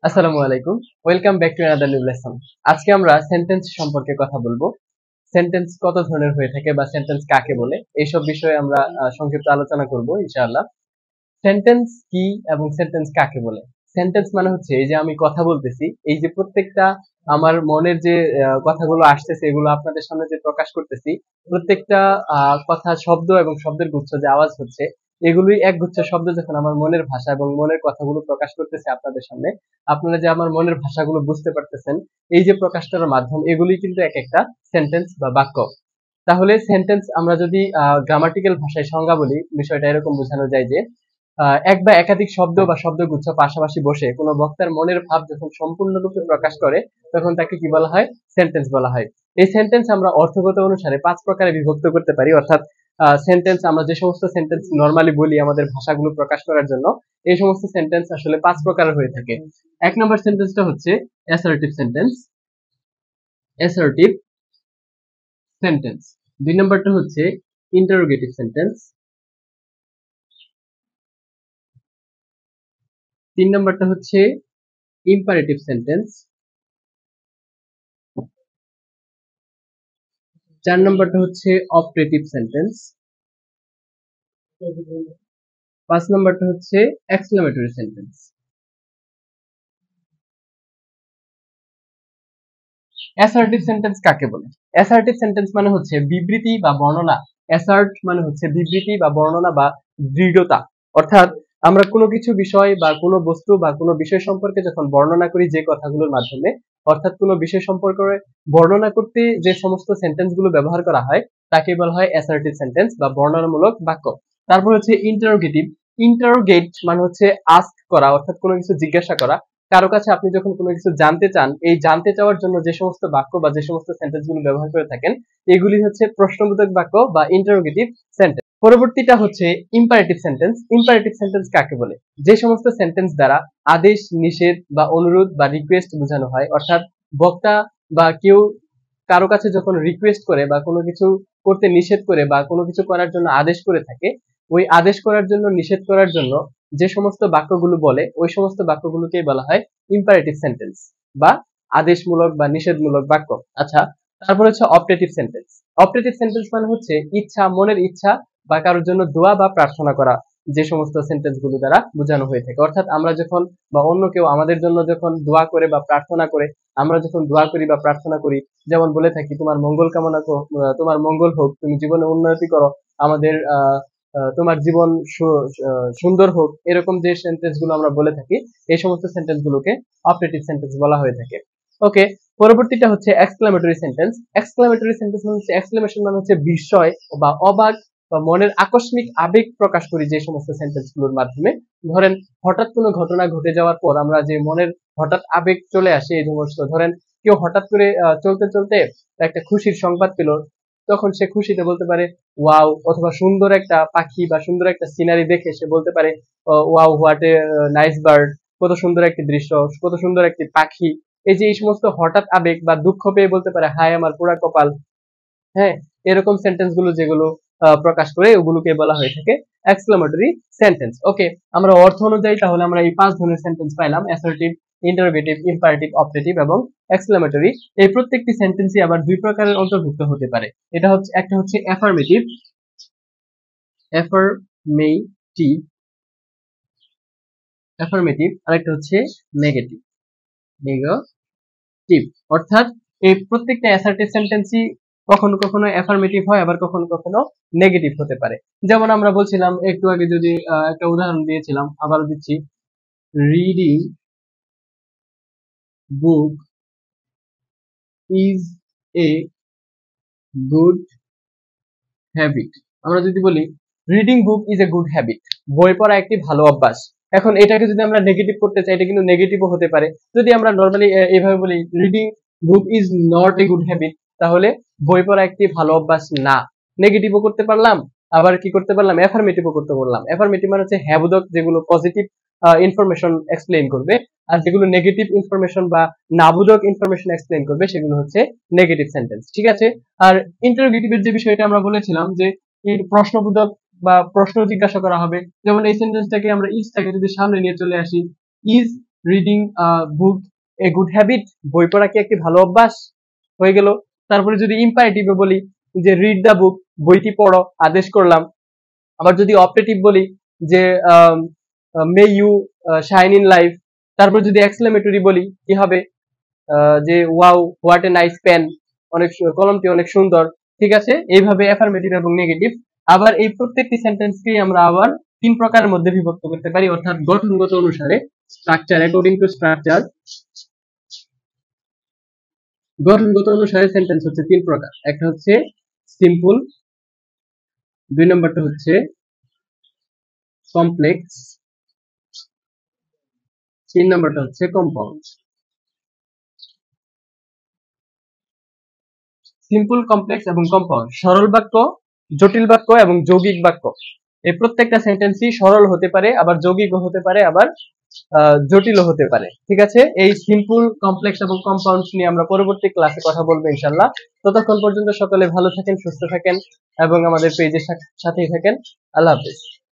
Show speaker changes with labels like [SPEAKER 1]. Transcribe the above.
[SPEAKER 1] আসসালামু আলাইকুম। Welcome back to another new lesson. আজকে আমরা সেন্টেন্স সম্পর্কে কথা বলবো। সেন্টেন্স কত ধরনের হয়ে থাকে বা সেন্টেন্স কাকে বলে এইসব বিষয়ে আমরা সংক্ষিপ্ত আলোচনা করব ইনশাআল্লাহ। সেন্টেন্স কি এবং সেন্টেন্স কাকে বলে? সেন্টেন্স মানে হচ্ছে এই যে আমি কথা বলতেছি, এই যে প্রত্যেকটা আমার মনের যে কথাগুলো আসতেছে এগুলো আপনাদের সামনে যে প্রকাশ করতেছি, প্রত্যেকটা কথা শব্দ এবং শব্দের গুচ্ছ যে আওয়াজ হচ্ছে, এগুলোই একগুচ্ছ শব্দ যখন আমার মনের ভাষা এবং মনের কথাগুলো প্রকাশ করতেছে আপনাদের সামনে, আপনারা যে আমার মনের ভাষাগুলো বুঝতে পারতেছেন, এই যে প্রকাশ করার মাধ্যম, এগুলি কিন্তু এক একটা সেন্টেন্স বা বাক্য। তাহলে সেন্টেন্স আমরা যদি গ্রামাটিক্যাল ভাষায় সংজ্ঞা বলি, বিষয়টা এরকম বোঝানো যায় যে এক বা একাধিক শব্দ বা শব্দগুচ্ছ পাশাপাশি বসে কোনো বক্তার মনের ভাব যখন সম্পূর্ণরূপে প্রকাশ করে, তখন তাকে কি বলা হয়? সেন্টেন্স বলা হয়। এই সেন্টেন্স আমরা অর্থগত অনুসারে ৫ প্রকারে বিভক্ত করতে পারি। অর্থাৎ সেন্টেন্স আমরা যে সমস্ত সেন্টেন্স নরমালি বলি আমাদের ভাষাগুলো প্রকাশ করার জন্য, এই সমস্ত সেন্টেন্স আসলে ৫ প্রকারের হয়ে থাকে। ১ নম্বর সেন্টেন্সটা হচ্ছে অ্যাসার্টিভ সেন্টেন্স, অ্যাসার্টিভ সেন্টেন্স। ২ নম্বরটা হচ্ছে ইন্টারোগেটিভ সেন্টেন্স। ৩ নম্বরটা হচ্ছে ইম্পারেটিভ সেন্টেন্স। ৪ নম্বরটা হচ্ছে অপারেটিভ সেন্টেন্স। ৫ নম্বরটা হচ্ছে এক্সক্লেমেটরি সেন্টেন্স। অ্যাসার্টিভ সেন্টেন্স কাকে বলে? অ্যাসার্টিভ সেন্টেন্স মানে হচ্ছে বিবৃতি বা বর্ণনা। অ্যাসার্ট মানে হচ্ছে বিবৃতি বা বর্ণনা বা দৃঢ়তা। অর্থাৎ আমরা কোনো কিছু বিষয় বা কোনো বস্তু বা কোনো বিষয় সম্পর্কে যখন বর্ণনা করি যে কথাগুলোর মাধ্যমে, অর্থাৎ কোনো বিষয় সম্পর্কে বর্ণনা করতে যে সমস্ত সেন্টেন্স গুলো ব্যবহার করা হয়, তাকে বলা হয় অ্যাসার্টিভ সেন্টেন্স বা বর্ণনামূলক বাক্য। তারপর হচ্ছে ইন্টারোগেটিভ। ইন্টারোগেট মানে হচ্ছে আস্ক করা, অর্থাৎ কোনো কিছু জিজ্ঞাসা করা। কারো কাছে আপনি যখন কোনো কিছু জানতে চান, এই জানতে চাওয়ার জন্য যে সমস্ত বাক্য বা যে সমস্ত সেন্টেন্স গুলো ব্যবহার করে থাকেন, এগুলি হচ্ছে প্রশ্নবোধক বাক্য বা ইন্টারোগেটিভ সেন্টেন্স। পরবর্তীটা হচ্ছে ইম্পারেটিভ সেন্টেন্স। ইম্পারেটিভ সেন্টেন্স কাকে বলে? যে সমস্ত সেন্টেন্স দ্বারা আদেশ, নিষেধ বা অনুরোধ বা রিকোয়েস্ট বোঝানো হয়। অর্থাৎ বক্তা বা কেউ কারো কাছে যখন রিকোয়েস্ট করে বা কোনো কিছু করতে নিষেধ করে বা কোনো কিছু করার জন্য আদেশ করে থাকে, ওই আদেশ করার জন্য, নিষেধ করার জন্য যে সমস্ত বাক্যগুলো বলে, ওই সমস্ত বাক্যগুলোকেই বলা হয় ইম্পারেটিভ সেন্টেন্স বা আদেশমূলক বা নিষেধমূলক বাক্য। আচ্ছা, তারপর হচ্ছে অপারেটিভ সেন্টেন্স। অপারেটিভ সেন্টেন্স মানে হচ্ছে ইচ্ছা, মনের ইচ্ছা বা কারোর জন্য দোয়া বা প্রার্থনা করা, যে সমস্ত সেন্টেন্স গুলো দ্বারা বোঝানো হয়ে থাকে। অর্থাৎ আমরা যখন বা অন্য কেউ আমাদের জন্য যখন দোয়া করে বা প্রার্থনা করে, আমরা যখন দোয়া করি বা প্রার্থনা করি, যেমন বলে থাকি তোমার মঙ্গল কামনা তোমার মঙ্গল হোক, তুমি জীবনে উন্নতি করো, আমাদের তোমার জীবন সুন্দর হোক, এরকম যে সেন্টেন্স গুলো আমরা বলে থাকি, এই সমস্ত সেন্টেন্স গুলোকে অপারেটিভ সেন্টেন্স বলা হয়ে থাকে। ওকে, পরবর্তীটা হচ্ছে এক্সক্লেমেটরি সেন্টেন্স। এক্সক্লেমেটরি সেন্টেন্স মানে হচ্ছে, এক্সক্লেমেশন মানে হচ্ছে বিস্ময় বা অবাক বা মনের আকস্মিক আবেগ প্রকাশ করি যে সমস্ত সেন্টেন্স গুলোর মাধ্যমে। ধরেন হঠাৎ কোনো ঘটনা ঘটে যাওয়ার পর আমরা যে মনের হঠাৎ আবেগ চলে আসে, এই সমস্ত ধরেন কেউ হঠাৎ করে চলতে চলতে একটা খুশির সংবাদ পেল, তখন সে খুশিতে বলতে পারে ওয়াও, অথবা সুন্দর একটা পাখি বা সুন্দর একটা সিনারি দেখে সে বলতে পারে wow, what a nice bird, কত সুন্দর একটি দৃশ্য, কত সুন্দর একটি পাখি। এই যে এই সমস্ত হঠাৎ আবেগ বা দুঃখ পেয়ে বলতে পারে হায় আমার পোড়া কপাল। হ্যাঁ, এরকম সেন্টেন্স গুলো যেগুলো প্রকাশ করে, ওগুলোকে বলা হয়ে থাকে এক্সক্লেমেটরি সেন্টেন্স। ওকে, আমরা অর্থ অনুযায়ী তাহলে আমরা এই ৫ ধরনের সেন্টেন্স পাইলাম: অ্যাসার্টিভ, ইন্টারোগেটিভ, ইম্পারেটিভ, অপারেটিভ এবং এক্সক্লেমেটরি। এই প্রত্যেকটি সেন্টেন্সই আবার দুই প্রকারের অন্তর্ভুক্ত হতে পারে। এটা হচ্ছে, একটা হচ্ছে অ্যাফার্মেটিভ, অ্যাফার্মেটিভ, অ্যাফার্মেটিভ, আরেকটা হচ্ছে নেগেটিভ, নেগেটিভ। অর্থাৎ এই প্রত্যেকটা অ্যাসার্টিভ সেন্টেন্সই কখনো কখনো অ্যাফার্মেটিভ হয়, আবার কখনো কখনো নেগেটিভ হতে পারে। যেমন আমরা বলছিলাম একটু আগে, যদি একটা উদাহরণ দিয়েছিলাম, আবার দিচ্ছি: reading book is a good habit. আমরা যদি বলি reading book is a good habit, বই পড়া একটি ভালো অভ্যাস। এখন এটাকে যদি আমরা নেগেটিভ করতে চাই, এটা কিন্তু নেগেটিভও হতে পারে। যদি আমরা নর্মালি এইভাবে বলি reading book is not a good habit, তাহলে বই পড়া একটি ভালো অভ্যাস না। নেগেটিভও করতে পারলাম, আবার কি করতে পারলাম, অ্যাফার্মেটিভও করতে পারলাম। অ্যাফার্মেটিভ মানে হচ্ছে হ্যাবোধক, যেগুলো পজিটিভ ইনফরমেশন এক্সপ্লেইন করবে, আর যেগুলো নেগেটিভ ইনফরমেশন বা নাবোধক ইনফরমেশন এক্সপ্লেইন করবে, সেগুলো হচ্ছে নেগেটিভ সেন্টেন্স। ঠিক আছে। আর ইন্টারোগেটিভের যে বিষয়টা আমরা বলেছিলাম যে এর প্রশ্নবোধক বা প্রশ্ন জিজ্ঞাসা করা হবে, যেমন এই সেন্টেন্সটাকে আমরা ইজটাকে যদি সামনে নিয়ে চলে আসি, is reading book a good habit, বই পড়া কি একটি ভালো অভ্যাস, হয়ে গেল। তারপরে যদি ইম্পারেটিভে বলি যে রিড দ্য বুক, বইটি পড়ো, আদেশ করলাম। আবার যদি অপটেটিভ বলি যে may you shine in life. তারপর যদি এক্সক্লেমেটরি বলি কি হবে, যে wow what a nice pen, অনেক কলমটি অনেক সুন্দর। ঠিক আছে, এইভাবে অ্যাফার্মেটিভ এবং নেগেটিভ। আবার এই প্রত্যেকটি সেন্টেন্সকেই আমরা আবার 3 প্রকারের মধ্যে বিভক্ত করতে পারি, অর্থাৎ গঠনগত অনুসারে, স্ট্রাকচার, অ্যাকর্ডিং টু স্ট্রাকচার। গঠনগত অনুসারে সেন্টেন্স হচ্ছে 3 প্রকার। একটা হচ্ছে সিম্পল, 2 নম্বরটা হচ্ছে কমপ্লেক্স, 3 নম্বরটা হচ্ছে কম্পাউন্ড। সিম্পল, কমপ্লেক্স এবং কম্পাউন্ড, সরল বাক্য, জটিল বাক্য এবং যৌগিক বাক্য। এই প্রত্যেকটা সেন্টেন্সই সরল হতে পারে, আবার যৌগিকও হতে পারে, আবার জটিলও হতে পারে। ঠিক আছে, এই সিম্পল, কমপ্লেক্স এবং কম্পাউন্ড নিয়ে আমরা পরবর্তী ক্লাসে কথা বলবো ইনশাআল্লাহ। ততক্ষণ পর্যন্ত সকলে ভালো থাকেন, সুস্থ থাকেন এবং আমাদের পেজের সাথেই থাকেন। আল্লাহ হাফেজ।